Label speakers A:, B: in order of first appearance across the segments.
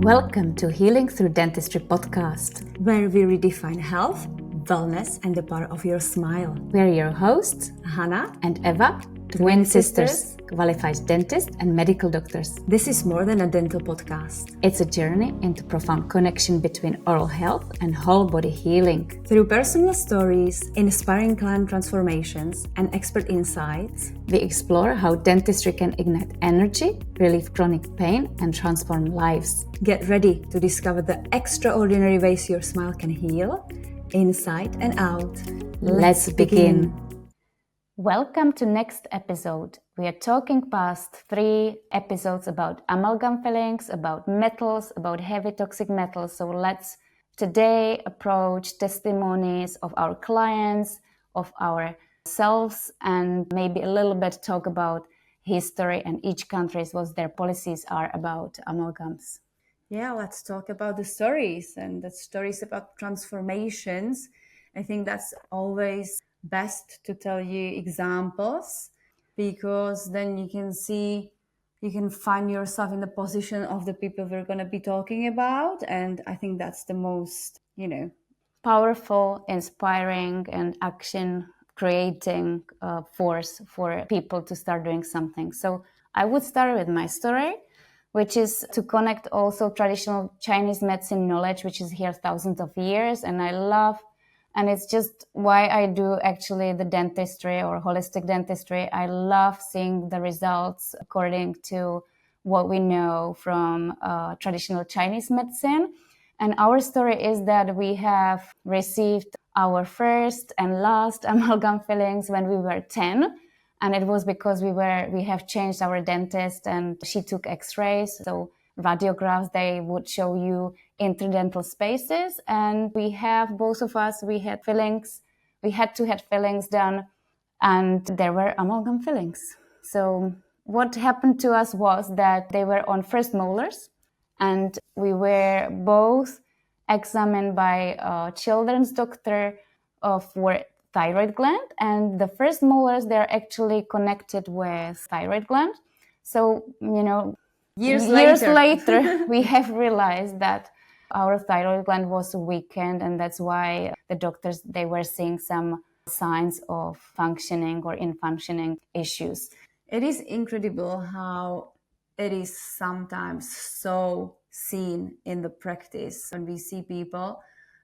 A: Welcome to Healing Through Dentistry podcast,
B: where we redefine health, wellness, and the power of your smile.
A: We're your hosts,
B: Hana
A: and Eva, twin sisters, qualified dentists and medical doctors.
B: This is more than a dental podcast.
A: It's a journey into profound connection between oral health and whole body healing.
B: Through personal stories, inspiring client transformations, and expert insights,
A: we explore how dentistry can ignite energy, relieve chronic pain, and transform lives.
B: Get ready to discover the extraordinary ways your smile can heal, inside and out.
A: Let's begin. Welcome to next episode. We are talking past 3 episodes about amalgam fillings, about metals, about heavy toxic metals. So let's today approach testimonies of our clients, of ourselves, and maybe a little bit talk about history and each country's what their policies are about amalgams.
B: Yeah, let's talk about the stories and the stories about transformations. I think that's always best to tell you examples, because then you can find yourself in the position of the people we're going to be talking about. And I think that's the most,
A: powerful, inspiring, and action creating force for people to start doing something. So I would start with my story, which is to connect also traditional Chinese medicine knowledge, which is here thousands of years. And it's just why I do actually the dentistry or holistic dentistry. I love seeing the results according to what we know from traditional Chinese medicine. And our story is that we have received our first and last amalgam fillings when we were 10. And it was because we have changed our dentist, and she took x-rays. So radiographs, they would show you interdental spaces, and both of us had fillings. We had to have fillings done, and there were amalgam fillings. So what happened to us was that they were on first molars, and we were both examined by a children's doctor for thyroid gland, and the first molars, they're actually connected with thyroid gland. So, years later, we have realized that our thyroid gland was weakened, and that's why the doctors, they were seeing some signs of functioning or in-functioning issues.
B: It is incredible how it is sometimes so seen in the practice when we see people,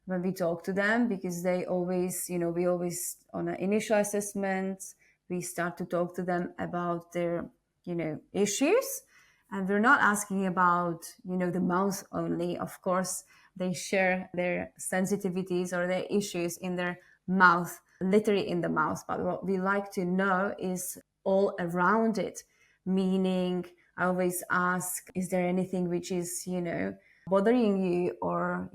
B: when we talk to them, because they always, we always, on an initial assessment, we start to talk to them about their, issues. And we're not asking about, the mouth only. Of course, they share their sensitivities or their issues in their mouth, literally in the mouth. But what we like to know is all around it. Meaning, I always ask, is there anything which is, bothering you, or,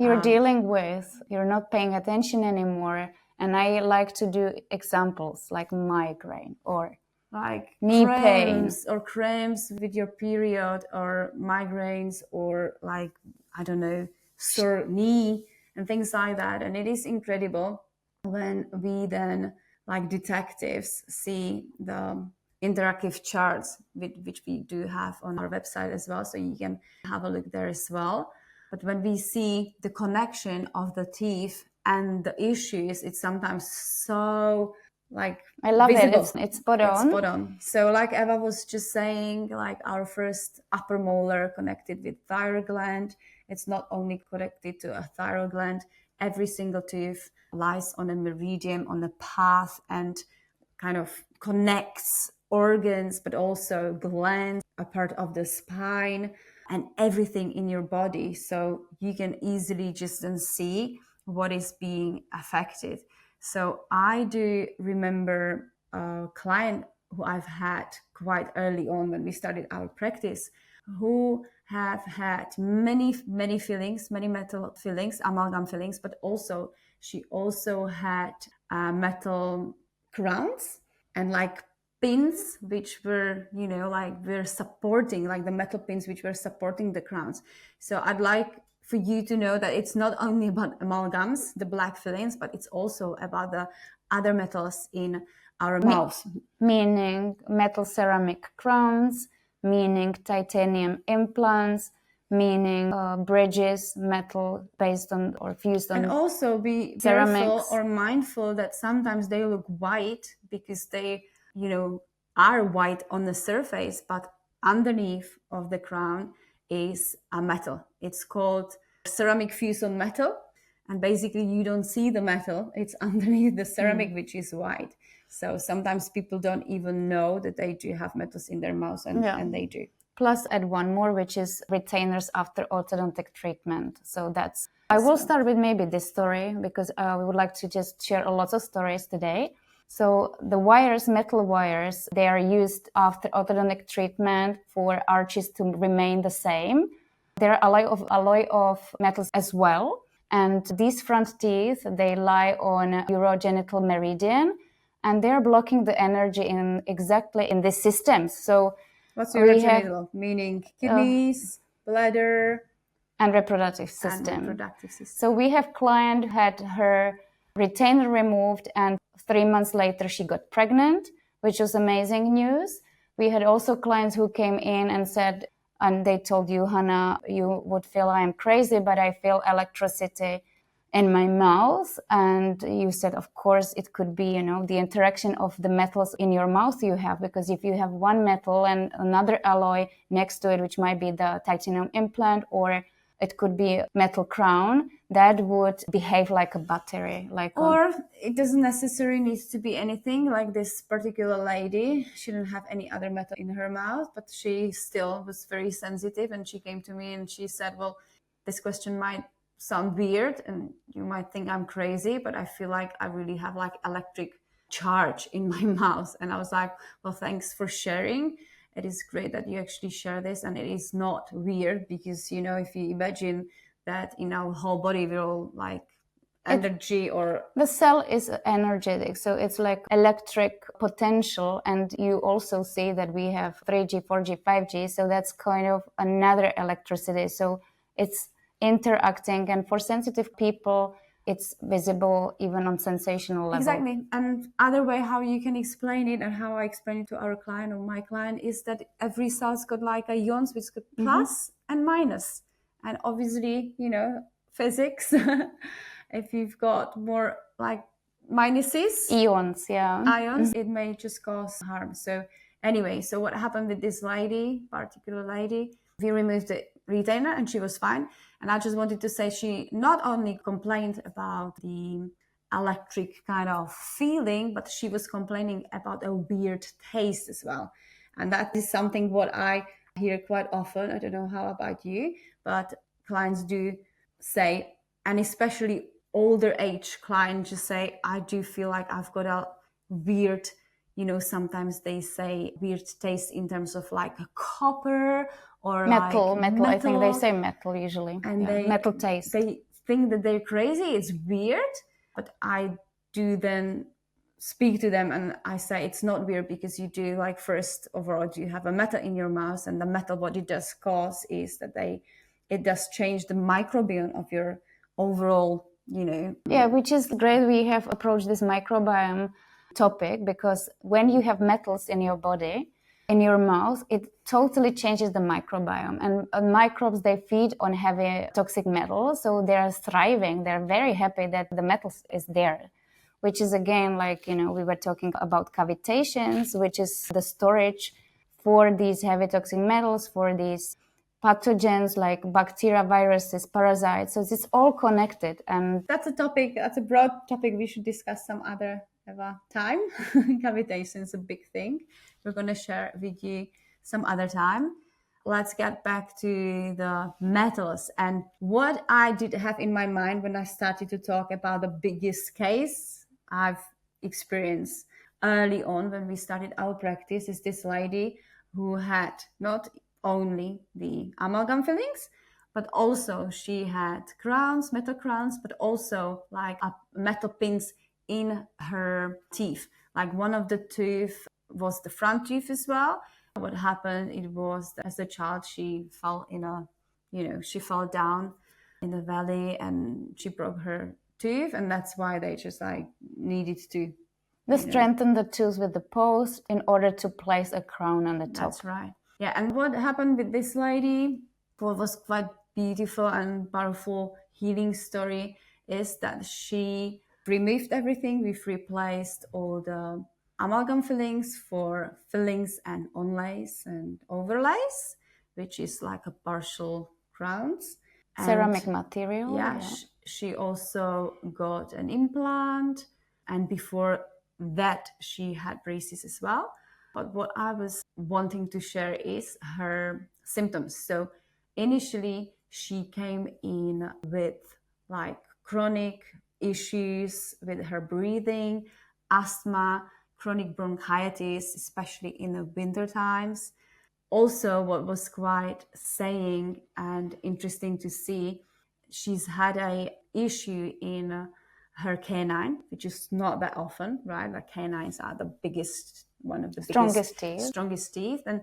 A: you're dealing with, you're not paying attention anymore. And I like to do examples like migraine or
B: like
A: knee
B: cramps
A: pain,
B: or cramps with your period, or migraines, or sore knee and things like that. And it is incredible when we then, like detectives, see the interactive charts which we do have on our website as well, so you can have a look there as well. But when we see the connection of the teeth and the issues, it's sometimes so
A: I love
B: visible.
A: It's spot on.
B: It's spot on. So like Eva was just saying, like our first upper molar connected with thyroid gland. It's not only connected to a thyroid gland. Every single tooth lies on a meridian, on a path, and kind of connects organs, but also glands, a part of the spine, and everything in your body. So you can easily just then see what is being affected. So I do remember a client who I've had quite early on when we started our practice, who have had many fillings, many metal fillings, amalgam fillings, but also she also had metal crowns and like pins which were, we're supporting, like the metal pins which were supporting the crowns. So I'd like for you to know that it's not only about amalgams, the black fillings, but it's also about the other metals in our mouth.
A: Meaning metal ceramic crowns, meaning titanium implants, meaning bridges, metal based on or fused on.
B: And also be careful or mindful that sometimes they look white because they, are white on the surface, but underneath of the crown is a metal. It's called ceramic fuse on metal. And basically you don't see the metal. It's underneath the ceramic, which is white. So sometimes people don't even know that they do have metals in their mouth, and they do.
A: Plus add one more, which is retainers after orthodontic treatment. So that's, I will start with maybe this story because we would like to just share a lot of stories today. So the wires, metal wires, they are used after orthodontic treatment for arches to remain the same. They're alloy of metals as well. And these front teeth, they lie on urogenital meridian, and they're blocking the energy exactly in these systems. So
B: what's urogenital? Meaning kidneys, bladder,
A: and reproductive system. So we have client who had her retainer removed, and 3 months later she got pregnant, which was amazing news. We had also clients who came in and said, and they told you, Hana, you would feel I'm crazy, but I feel electricity in my mouth. And you said, of course, it could be, the interaction of the metals in your mouth you have, because if you have one metal and another alloy next to it, which might be the titanium implant, or it could be metal crown, that would behave like a battery.
B: Or it doesn't necessarily need to be anything. Like this particular lady, she didn't have any other metal in her mouth, but she still was very sensitive. And she came to me and she said, well, this question might sound weird and you might think I'm crazy, but I feel like I really have like electric charge in my mouth. And I was like, well, thanks for sharing. It is great that you actually share this, and it is not weird because, if you imagine that in our whole body, we're all like energy, or
A: the cell is energetic, so it's like electric potential. And you also see that we have 3G, 4G, 5G, so that's kind of another electricity. So it's interacting, and for sensitive people, it's visible even on sensational level.
B: Exactly. And other way how you can explain it, and how I explain it to our client or my client, is that every cell's got like ions, which got plus and minus. And obviously, physics, if you've got more like minuses,
A: ions,
B: it may just cause harm. So anyway, so what happened with this particular lady, we removed the retainer and she was fine. And I just wanted to say, she not only complained about the electric kind of feeling, but she was complaining about a weird taste as well. And that is something what I hear quite often. I don't know how about you, but clients do say, and especially older age clients just say, I do feel like I've got a weird, sometimes they say weird taste in terms of like a copper or
A: metal. I think they say metal usually.
B: And
A: metal taste.
B: They think that they're crazy. It's weird. But I do then speak to them and I say it's not weird, because you do, like, first of all, you have a metal in your mouth, and the metal, what it does cause is that it does change the microbiome of your overall,
A: Yeah, which is great. We have approached this microbiome topic because when you have metals in your body, in your mouth, it totally changes the microbiome. And microbes, they feed on heavy toxic metals, so they're thriving. They're very happy that the metals is there, which is again, like, we were talking about cavitations, which is the storage for these heavy toxic metals, for these pathogens like bacteria, viruses, parasites. So it's all connected. And
B: that's a broad topic we should discuss some other time. Cavitation is a big thing. We're going to share with you some other time. Let's get back to the metals. And what I did have in my mind when I started to talk about the biggest case I've experienced early on when we started our practice is this lady who had not only the amalgam fillings, but also she had crowns, metal crowns, but also like metal pins in her teeth. Like one of the tooth was the front tooth as well. What happened, it was that as a child, she fell she fell down in the valley and she broke her tooth. And that's why they just needed to
A: strengthen the tooth with the post in order to place a crown on the top.
B: That's right. Yeah. And what happened with this lady, what was quite beautiful and powerful healing story is that she removed everything. We've replaced all the amalgam fillings for fillings and onlays and overlays, which is like a partial crowns.
A: Ceramic material.
B: Yeah, she also got an implant, and before that she had braces as well. But what I was wanting to share is her symptoms. So initially she came in with like chronic issues with her breathing, asthma, chronic bronchitis, especially in the winter times. Also, what was quite saying and interesting to see, she's had a issue in her canine, which is not that often, right? Like canines are the biggest, one of the strongest teeth, and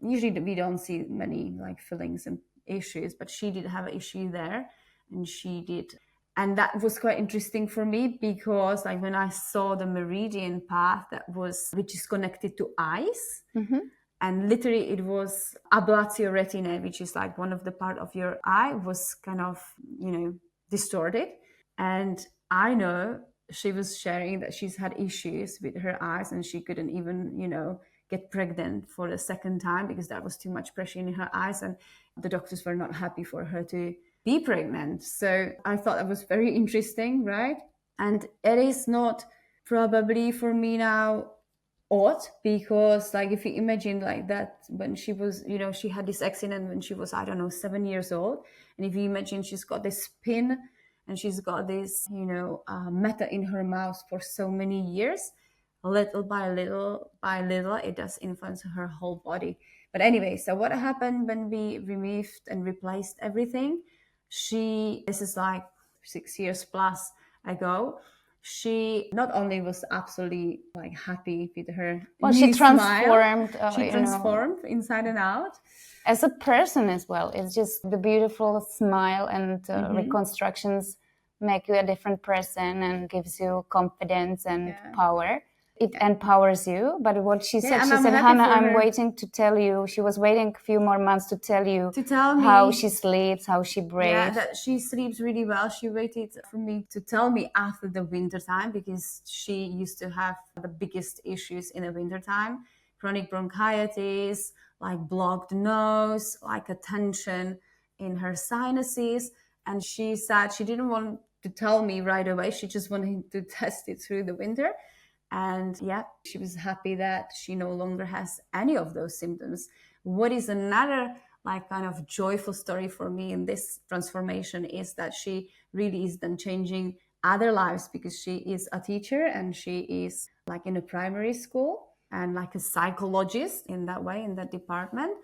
B: usually we don't see many like fillings and issues, but she did have an issue there, and she did. And that was quite interesting for me because like when I saw the meridian path which is connected to eyes, and literally it was ablatio retinae, which is like one of the part of your eye was kind of, distorted. And I know she was sharing that she's had issues with her eyes, and she couldn't even, get pregnant for the second time because that was too much pressure in her eyes, and the doctors were not happy for her to be pregnant. So I thought that was very interesting, right? And it is not probably for me now odd, because like if you imagine like that when she was, she had this accident when she was, I don't know, 7 years old, and if you imagine she's got this pin and she's got this metal in her mouth for so many years, little by little by little it does influence her whole body. But anyway, so what happened when we removed and replaced everything, this is like 6 years plus ago, she not only was absolutely like happy with her
A: she transformed
B: smile, she transformed inside and out
A: as a person as well. It's just the beautiful smile and reconstructions make you a different person and gives you confidence and power. It empowers you. But what she said, she said, Hana, I'm waiting to tell you. She was waiting a few more months to tell me how she sleeps, how she breathes.
B: Yeah, that she sleeps really well. She waited for me to tell me after the winter time, because she used to have the biggest issues in the winter time. Chronic bronchitis, like blocked nose, like a tension in her sinuses. And she said she didn't want to tell me right away. She just wanted to test it through the winter. And yeah, she was happy that she no longer has any of those symptoms. What is another like kind of joyful story for me in this transformation is that she really is then changing other lives, because she is a teacher and she is like in a primary school and like a psychologist in that way, in that department.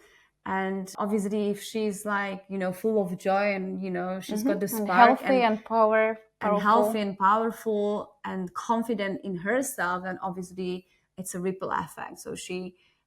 B: And obviously if she's like, full of joy and, she's got the spark
A: and healthy and powerful.
B: And healthy and powerful and confident in herself, and obviously it's a ripple effect. So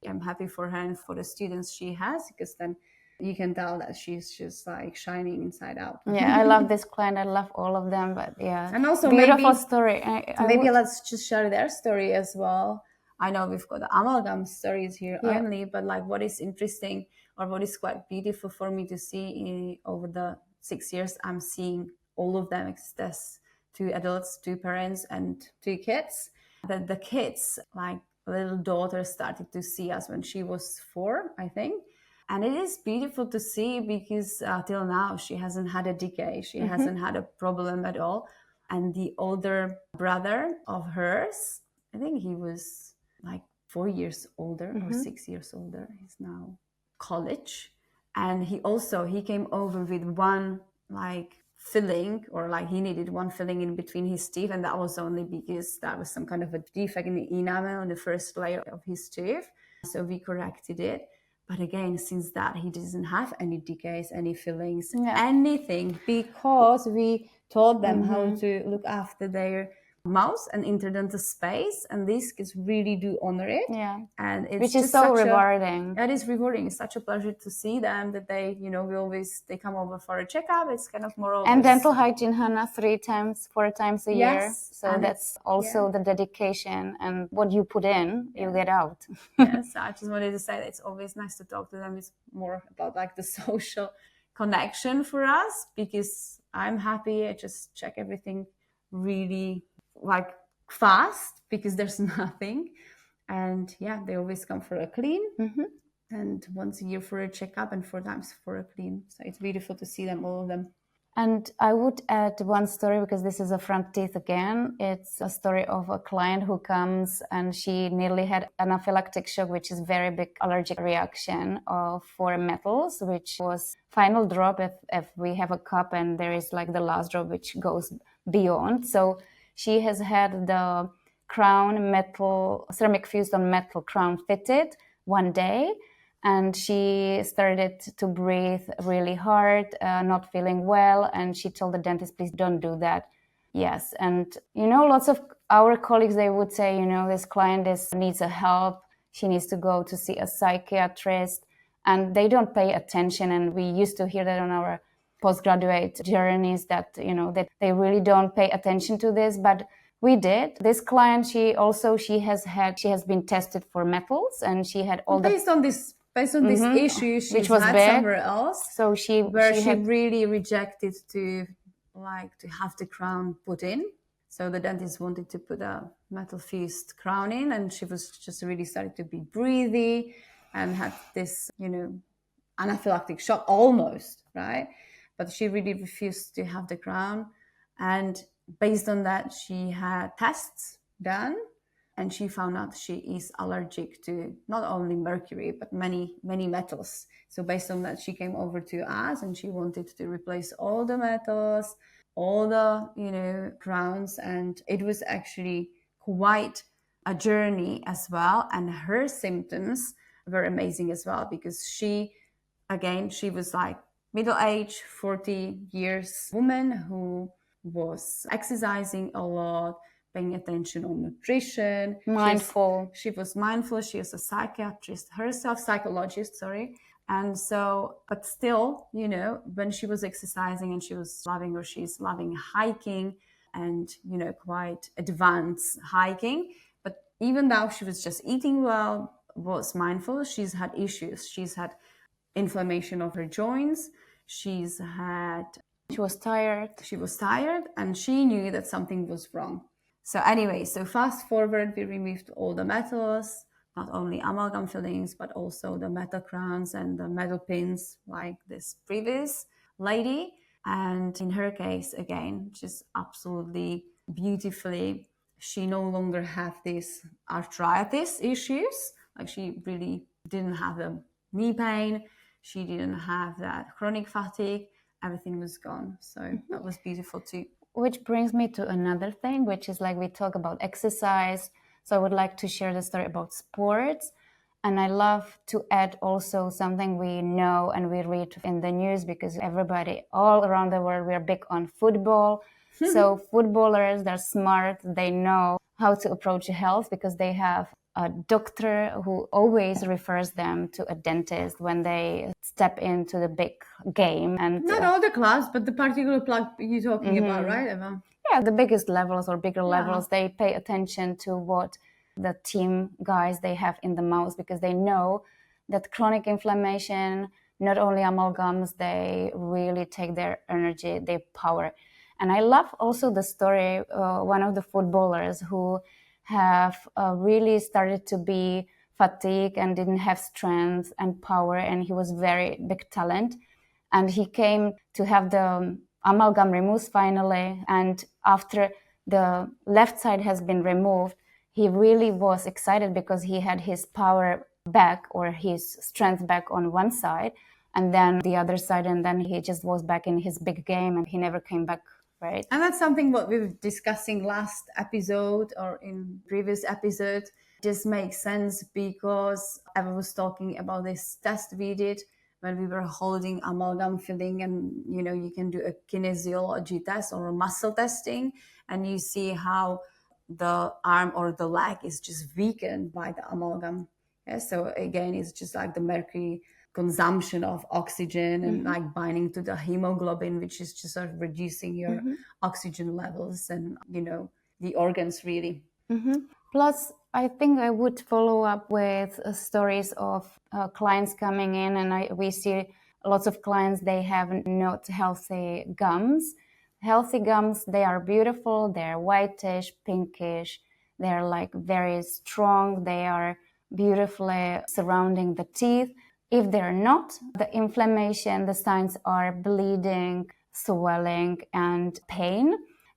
B: I'm happy for her and for the students she has, because then you can tell that she's just like shining inside out.
A: Yeah, I love this client. I love all of them, but yeah.
B: And also
A: beautiful story.
B: Let's just share their story as well. I know we've got the amalgam stories here only, but like what is interesting or what is quite beautiful for me to see over the 6 years, I'm seeing all of them, there's 2 adults, 2 parents, and 2 kids. That the kids, like little daughter, started to see us when she was 4, I think. And it is beautiful to see, because till now she hasn't had a decay. She hasn't had a problem at all. And the older brother of hers, I think he was like 4 years older or 6 years older. He's now college. And he came over with one like filling, or like he needed one filling in between his teeth, and that was only because that was some kind of a defect in the enamel on the first layer of his tooth. So we corrected it. But again, since that, he doesn't have any decays, any fillings, anything, because we taught them how to look after their mouth and interdental space, and these kids really do honor it.
A: Yeah.
B: And it's
A: Which is
B: just
A: so rewarding.
B: It is rewarding. It's such a pleasure to see them that they, they come over for a checkup. It's kind of more or less.
A: And dental hygiene, Hana, 4 times a year. So that's also the dedication, and what you put in, you get out.
B: Yes, I just wanted to say that it's always nice to talk to them. It's more about like the social connection for us, because I'm happy. I just check everything really like fast because there's nothing. And yeah, they always come for a clean. And once a year for a checkup and 4 times for a clean. So it's beautiful to see them, all of them.
A: And I would add one story, because this is a front teeth again. It's a story of a client who comes and she nearly had anaphylactic shock, which is very big allergic reaction for metals, which was final drop if we have a cup and there is like the last drop which goes beyond. So she has had the crown metal, ceramic fused on metal crown fitted one day. And she started to breathe really hard, not feeling well. And she told the dentist, please don't do that. Yes. And, lots of our colleagues, they would say, this client needs a help. She needs to go to see a psychiatrist. And they don't pay attention. And we used to hear that on our postgraduate journeys that, that they really don't pay attention to this. But we did. This client, she has been tested for metals, and she had all
B: based on this issue she had big somewhere else,
A: so she
B: really rejected to have the crown put in. So the dentist wanted to put a metal fused crown in, and she was just really started to be breathy and had this anaphylactic shock almost, right? But she really refused to have the crown, and based on that she had tests done. And she found out she is allergic to not only mercury, but many, many metals. So based on that, she came over to us and she wanted to replace all the metals, all the, crowns. And it was actually quite a journey as well. And her symptoms were amazing as well, because she was like middle-aged, 40 years woman who was exercising a lot, paying attention on nutrition.
A: Mindful.
B: She was mindful. She is a psychologist, sorry. And so, but still, when she was exercising and she's loving hiking and, quite advanced hiking. But even though she was just eating well, was mindful, she's had issues. She's had inflammation of her joints. She was tired. She was tired, and she knew that something was wrong. So anyway, fast forward, we removed all the metals, not only amalgam fillings, but also the metal crowns and the metal pins, like this previous lady. And in her case, again, just absolutely beautifully, she no longer had these arthritis issues. Like, she really didn't have the knee pain. She didn't have that chronic fatigue. Everything was gone. So that was beautiful too.
A: Which brings me to another thing, which is like we talk about exercise. So I would like to share the story about sports. And I love to add also something we know and we read in the news, because everybody all around the world, we're big on football. So footballers, they're smart. They know how to approach health because they have a doctor who always refers them to a dentist when they step into the big game. And
B: not all the clubs, but the particular club you're talking about, right, Eva?
A: Yeah, the biggest levels or bigger levels, they pay attention to what the team guys they have in the mouth, because they know that chronic inflammation, not only amalgams, they really take their energy, their power. And I love also the story, one of the footballers who have really started to be fatigued and didn't have strength and power, and he was very big talent. And he came to have the amalgam removed finally. And after the left side has been removed, he really was excited because he had his power back, or his strength back on one side, and then the other side, and then he just was back in his big game and he never came back. Right.
B: And that's something what we were discussing last episode or in previous episode. Just makes sense because I was talking about this test we did when we were holding amalgam filling, and you can do a kinesiology test or a muscle testing, and you see how the arm or the leg is just weakened by the amalgam. Yeah, so again, it's just like the mercury consumption of oxygen and like binding to the hemoglobin, which is just sort of reducing your oxygen levels and, the organs really.
A: Plus, I think I would follow up with stories of clients coming in, and we see lots of clients, they have not healthy gums. Healthy gums, they are beautiful, they're whitish, pinkish, they're like very strong, they are beautifully surrounding the teeth. If they're not, the inflammation, the signs are bleeding, swelling, and pain.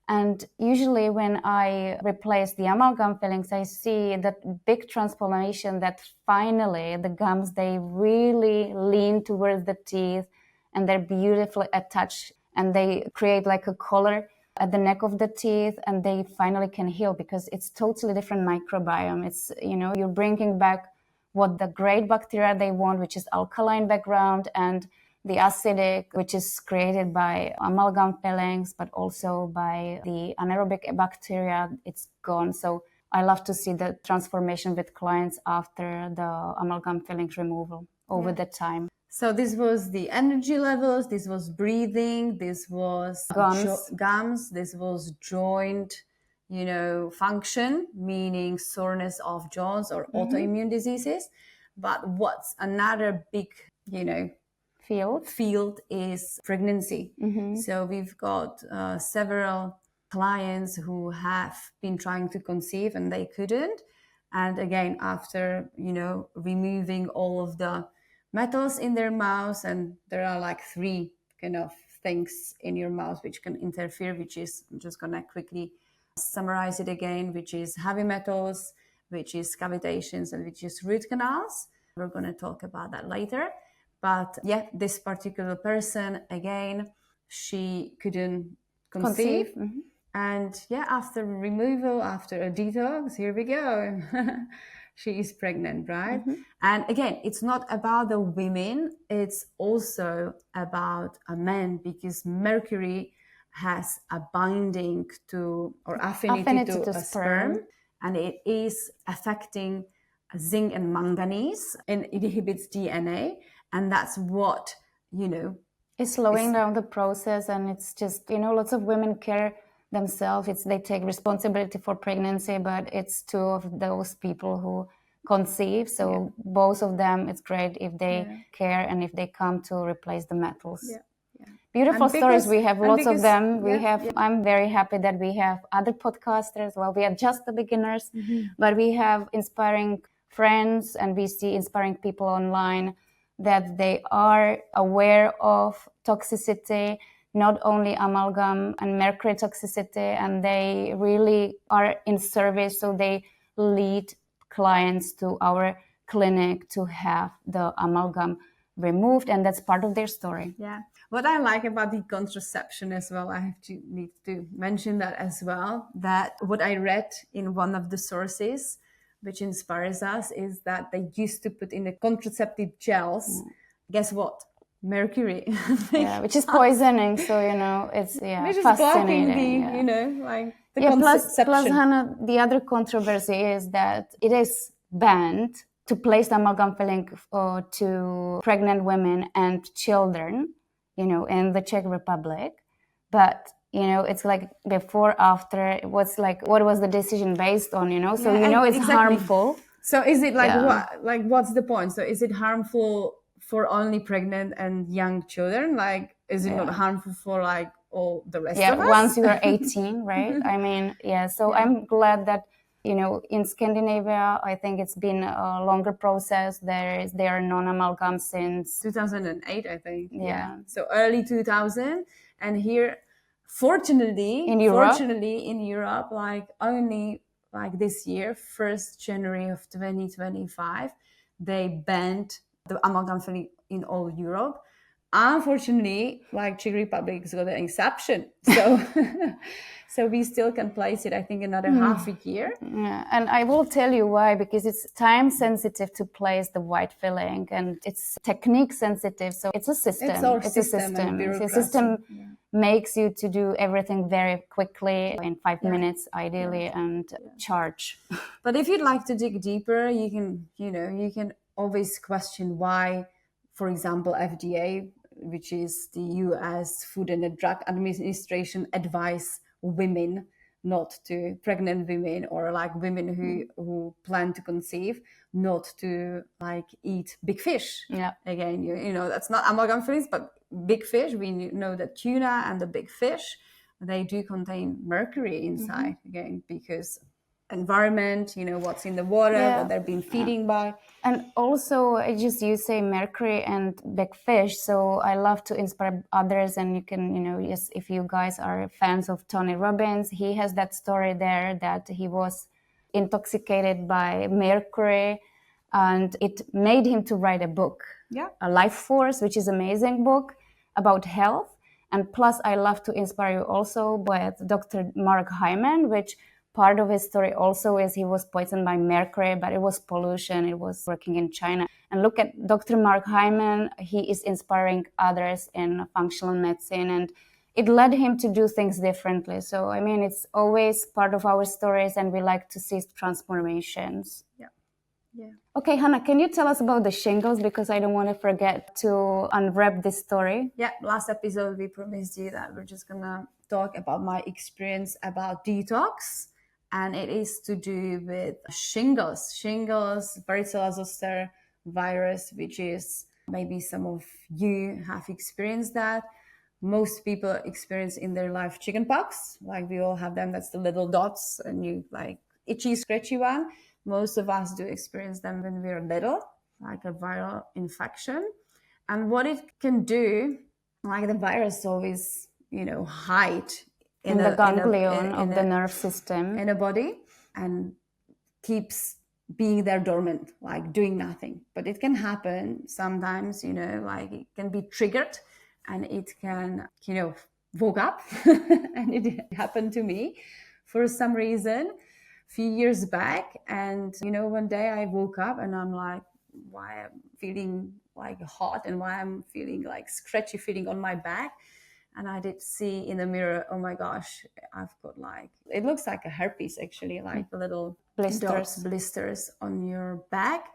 A: And usually when I replace the amalgam fillings, I see that big transformation that finally the gums, they really lean towards the teeth and they're beautifully attached and they create like a collar at the neck of the teeth and they finally can heal because it's totally different microbiome. It's, you're bringing back what the great bacteria they want, which is alkaline background, and the acidic, which is created by amalgam fillings, but also by the anaerobic bacteria, it's gone. So I love to see the transformation with clients after the amalgam fillings removal over the time.
B: So this was the energy levels, this was breathing, this was gums, this was joint, function, meaning soreness of jaws or autoimmune diseases. But what's another big, field is pregnancy. So we've got several clients who have been trying to conceive and they couldn't. And again, after, removing all of the metals in their mouths, and there are like 3 kind of things in your mouth which can interfere, which is, I'm just going to quickly summarize it again, which is heavy metals, which is cavitations, and which is root canals. We're going to talk about that later. But yeah, this particular person, again, she couldn't conceive. And yeah, after removal, after a detox, here we go. She is pregnant, right? And again, it's not about the women, it's also about a man, because mercury has a binding to or affinity to a sperm, and it is affecting zinc and manganese, and it inhibits DNA, and that's what,
A: it's slowing down the process. And it's just, lots of women care themselves, they take responsibility for pregnancy, but it's 2 of those people who conceive. So both of them, it's great if they care and if they come to replace the metals. Beautiful stories. We have lots of them. I'm very happy that we have other podcasters. Well, we are just the beginners, but we have inspiring friends and we see inspiring people online that they are aware of toxicity, not only amalgam and mercury toxicity, and they really are in service. So they lead clients to our clinic to have the amalgam removed, and that's part of their story.
B: Yeah. What I like about the contraception as well, I need to mention that as well, that what I read in one of the sources, which inspires us, is that they used to put in the contraceptive gels. Guess what? Mercury.
A: Which is poisoning. So, it's
B: which is
A: fascinating.
B: Blocking the, the contraception.
A: Plus, Hana, the other controversy is that it is banned to place the amalgam filling to pregnant women and children, in the Czech Republic. But, it's like before, after, it was like, what was the decision based on, So, it's harmful.
B: So is it like what's the point? So is it harmful for only pregnant and young children? Like, is it not harmful for like all the rest of us?
A: Once you are 18, right? I mean, so I'm glad that, in Scandinavia, I think it's been a longer process. There are non-amalgam since
B: 2008, I think.
A: Yeah.
B: So early 2000. And here, fortunately in Europe, like only like this year, 1st January of 2025, they banned the amalgam filling in all Europe. Unfortunately, like Czech Republic has got an exception. So so we still can place it, I think, another half a year.
A: Yeah, and I will tell you why, because it's time sensitive to place the white filling and it's technique sensitive. So it's a system.
B: It's a system.
A: makes you to do everything very quickly in 5 minutes ideally and charge.
B: But if you'd like to dig deeper, you can, you can always question why, for example, FDA, which is the US Food and Drug Administration, advise women, not to pregnant women or like women who plan to conceive, not to like eat big fish.
A: Yeah.
B: Again, you know, that's not amalgam foods, but big fish. We know that tuna and the big fish, they do contain mercury inside, again, because environment, you know, what's in the water, what they're being feeding by.
A: And also, just you say mercury and big fish, so I love to inspire others. And you can, you know, yes, if you guys are fans of Tony Robbins, he has that story there that he was intoxicated by mercury, and it made him to write a book, a Life Force, which is an amazing book about health. And plus, I love to inspire you also with Dr. Mark Hyman, which part of his story also is he was poisoned by mercury, but it was pollution. It was working in China. And look at Dr. Mark Hyman. He is inspiring others in functional medicine, and it led him to do things differently. So, I mean, it's always part of our stories, and we like to see transformations.
B: Yeah.
A: Okay, Hana, can you tell us about the shingles? Because I don't want to forget to unwrap this story.
B: Yeah, last episode we promised you that we're just gonna talk about my experience about detox, and it is to do with shingles, varicella zoster virus, which is maybe some of you have experienced that. Most people experience in their life chickenpox, like we all have them. That's the little dots, and you like itchy, scratchy one. Most of us do experience them when we're little, like a viral infection. And what it can do, like the virus always, you know, hide
A: in the ganglion of the nerve system
B: in a body and keeps being there dormant, like doing nothing. But it can happen sometimes, you know, like it can be triggered and it can, you know, woke up. And it happened to me for some reason a few years back. And, you know, one day I woke up and I'm like, why I'm feeling like hot and why I'm feeling like scratchy feeling on my back. And I did see in the mirror, oh my gosh, I've got like, it looks like a herpes actually, like a little blisters on your back.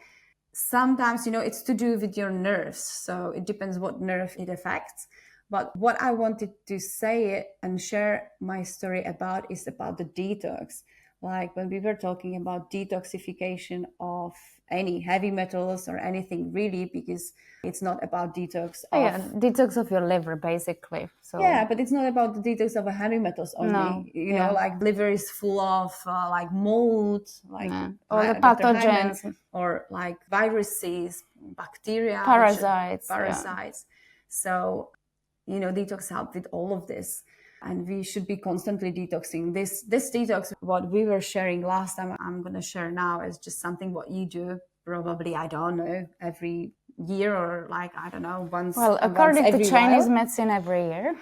B: Sometimes, you know, it's to do with your nerves. So it depends what nerve it affects. But what I wanted to say and share my story about is about the detox. Like when we were talking about detoxification of any heavy metals or anything really, because it's not about detox
A: detox of your liver basically. So
B: but it's not about the detox of heavy metals only. You know, like liver is full of like mold, like
A: all the pathogens,
B: or like viruses, bacteria,
A: parasites.
B: So, you know, detox help with all of this. And we should be constantly detoxing. This detox, what we were sharing last time, I'm going to share now is just something what you do probably, I don't know, every year or like, I don't know, once.
A: Well, according to Chinese medicine, every year.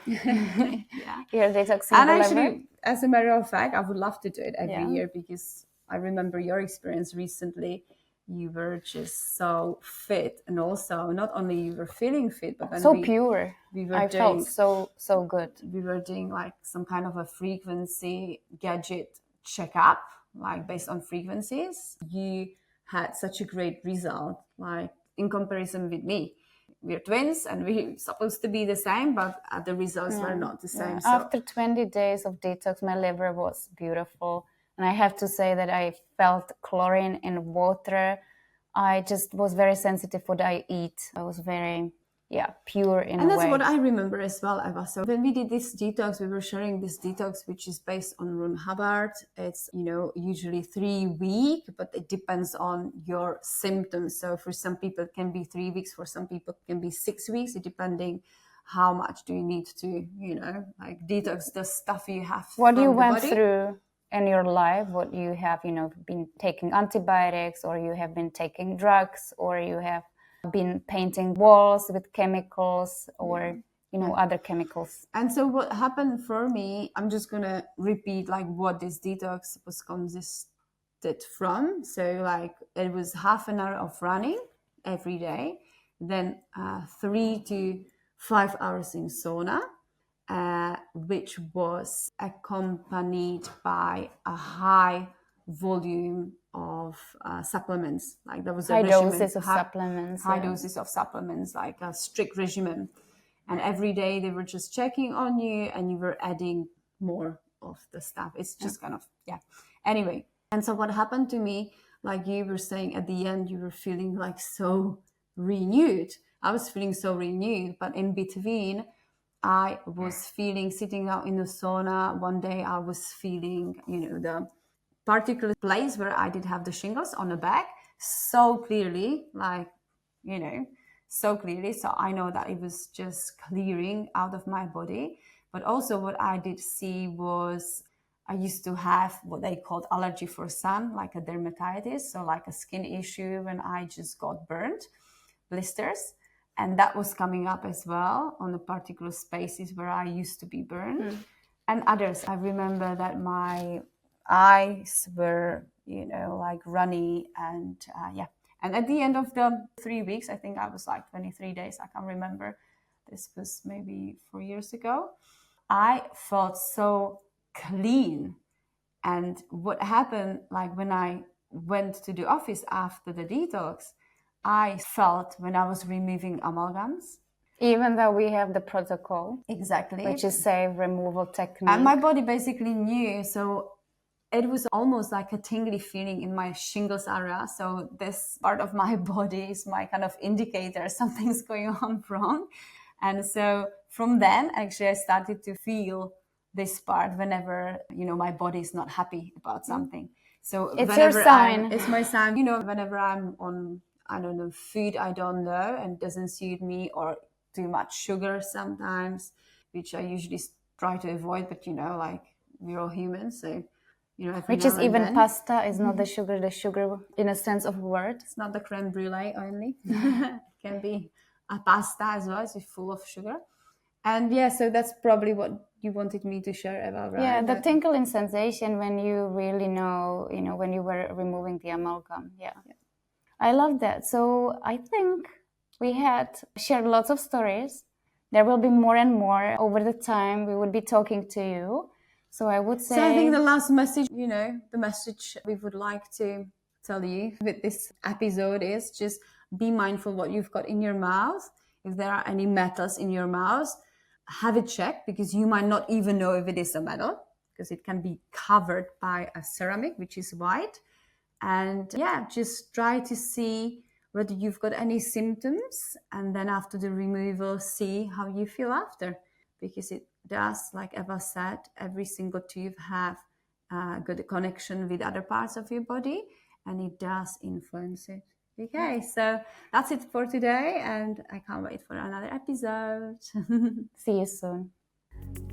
A: You're detoxing
B: and
A: the
B: actually,
A: liver.
B: as a matter of fact, I would love to do it every year because I remember your experience recently. You were just so fit, and also not only you were feeling fit, but then
A: so pure. I felt so good.
B: We were doing like some kind of a frequency gadget checkup, like based on frequencies. You had such a great result, like in comparison with me. We're twins and we're supposed to be the same, but the results were not the same. So
A: after 20 days of detox, my liver was beautiful. And I have to say that I felt chlorine in water. I just was very sensitive what I eat. I was very, pure in a way.
B: And that's what I remember as well, Eva. So when we did this detox, we were sharing this detox, which is based on Ron Hubbard. It's, you know, usually 3 weeks, but it depends on your symptoms. So for some people it can be 3 weeks. For some people it can be 6 weeks, depending how much do you need to, you know, like detox the stuff you have.
A: What you went through in your life, what you have, you know, been taking antibiotics, or you have been taking drugs, or you have been painting walls with chemicals, or you know, other chemicals.
B: And so what happened for me, I'm just gonna repeat like what this detox was consisted from. So like it was half an hour of running every day, then 3 to 5 hours in sauna, which was accompanied by a high volume of supplements. Like there was a
A: High
B: regimen,
A: doses of supplements.
B: high doses of supplements, like a strict regimen. And every day they were just checking on you and you were adding more of the stuff. It's just kind of, yeah. Anyway, and so what happened to me, like you were saying at the end, you were feeling like so renewed. I was feeling so renewed, but in between, I was feeling, sitting out in the sauna one day, I was feeling, the particular place where I did have the shingles on the back so clearly, like, so clearly. So I know that it was just clearing out of my body. But also what I did see was I used to have what they called allergy for sun, like a dermatitis. So like a skin issue when I just got burnt, blisters. And that was coming up as well on the particular spaces where I used to be burned. And others. I remember that my eyes were, like runny and yeah. And at the end of the 3 weeks, I think I was like 23 days, I can't remember. This was maybe 4 years ago. I felt so clean. And what happened, like when I went to the office after the detox, I felt when I was removing amalgams.
A: Even though we have the protocol.
B: Exactly.
A: Which is say removal technique.
B: And my body basically knew. So it was almost like a tingly feeling in my shingles area. So this part of my body is my kind of indicator something's going on wrong. And so from then, actually, I started to feel this part whenever, my body is not happy about something. So
A: it's your sign.
B: It's my sign. Whenever I'm on, I don't know, food I don't know and doesn't suit me, or too much sugar sometimes, which I usually try to avoid. But, like we're all humans, so...
A: Which is even pasta is not the sugar in a sense of word.
B: It's not the creme brulee only. It can be a pasta as well. It's full of sugar. And yeah, so that's probably what you wanted me to share about, right?
A: Yeah, the tingling sensation when you really know, when you were removing the amalgam. Yeah. I love that. So I think we had shared lots of stories. There will be more and more over the time. We would be talking to you. So I would say...
B: So I think the last message, the message we would like to tell you with this episode is just be mindful what you've got in your mouth. If there are any metals in your mouth, have it checked, because you might not even know if it is a metal, because it can be covered by a ceramic, which is white. And yeah, just try to see whether you've got any symptoms. And then after the removal, see how you feel after. Because it does, like Eva said, every single tooth have a good connection with other parts of your body, and it does influence it. Okay, so that's it for today, and I can't wait for another episode.
A: See you soon.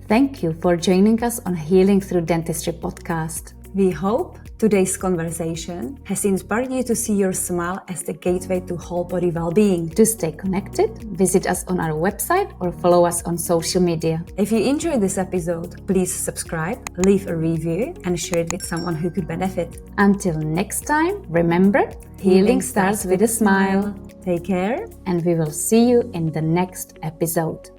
B: Thank you for joining us on Healing Through Dentistry podcast. We hope today's conversation has inspired you to see your smile as the gateway to whole body well-being.
A: To stay connected, visit us on our website or follow us on social media.
B: If you enjoyed this episode, please subscribe, leave a review, and share it with someone who could benefit.
A: Until next time, remember, healing starts with a smile.
B: Take care,
A: and we will see you in the next episode.